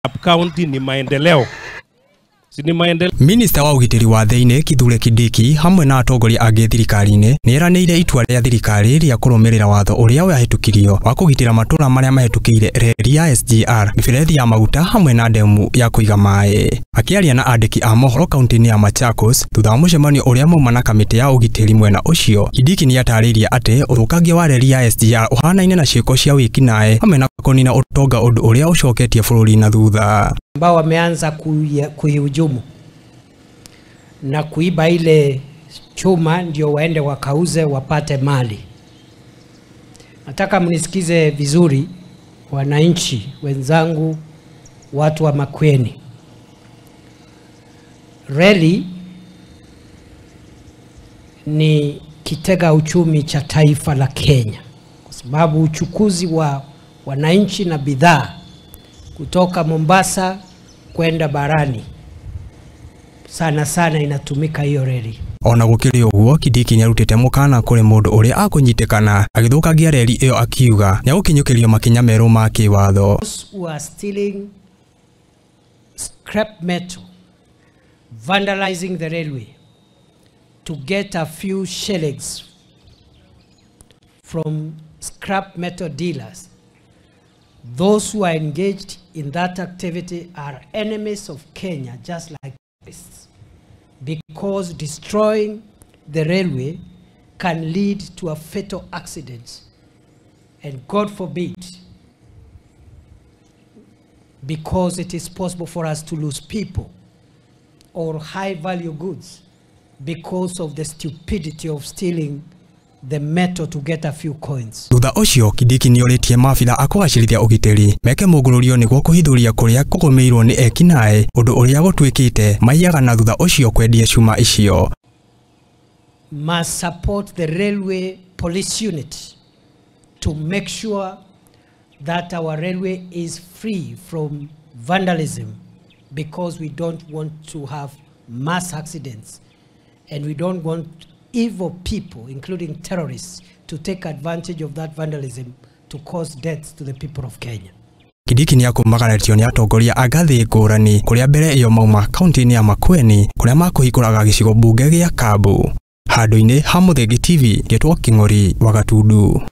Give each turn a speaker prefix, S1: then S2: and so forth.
S1: County ni maendeleo.
S2: Minista wa ugitiri wa thiini Kithure Kindiki hamwe na atongoria angĩ thirikari-inĩ nieraniire itua rĩa thirikari rĩa kurumirira watho uria wahetukirio wa kugitira matura maria mahetukiire reri ya SGR, miberethi ya maguta hamwe na demu ya kuiga maai. Akiaria na andiki a mohoro kaunti-inĩ ya Machakos thutha wa mucemanio uria mauma na kamĩtĩ ya ugitiri mwena ucio, Kindiki ni ataririe ati uthukangia wa reri ya SGR uhanaine na ciĩko cia wĩkinaĩ hamwe na kunina utonga undu uria ucoketie bũrũri na thutha.
S3: Ambao wameanza kuihujumu na kuiba ile chuma ndio waende wakauze wapate mali. Nataka mnisikize vizuri wananchi wenzangu, watu wa Makueni. Reli ni kitega uchumi cha taifa la Kenya, kwa sababu uchukuzi wa wananchi na bidhaa kutoka Mombasa kwenda barani sana inatumika hiyo reli.
S2: Ona gukiri uguo, Kindiki ni arutite mukana kuri mundu uria akũnyitikana agithukagia reli iyo akiuga ni agukinyukirio makinya meru ma kiwatho.
S3: Those who are stealing scrap metal, vandalizing the railway to get a few shillings from scrap metal dealers, those who are engaged in that activity are enemies of Kenya, just like this, because destroying the railway can lead to a fatal accident, and God forbid, because it is possible for us to lose people or high value goods because of the stupidity of stealing the metal to get a few coins.
S2: Thutha ucio, Kindiki ni oritie mafila akugacirithia ugitiri meke mugururio niguo kuhithuria kuria kugumirwo ni ekinaĩ undu uria gutwikite maiyaga na thutha ucio kwendia cuma icio.
S3: Must support the railway police unit to make sure that our railway is free from vandalism, because we don't want to have mass accidents and we don't want evil people, including terrorists, to take advantage of that vandalism to cause deaths to the people of Kenya.
S2: Kindiki ni akumagaretio ni atongoria agathi ngũrani kuria mbere iyo mauma kaunti-inĩ ya Makueni kuria makuhingũraga gĩcigo mbunge gĩa Kambu. Handũ-inĩ ha Mũthingi TV, Kithure Kindiki wa Gatundu.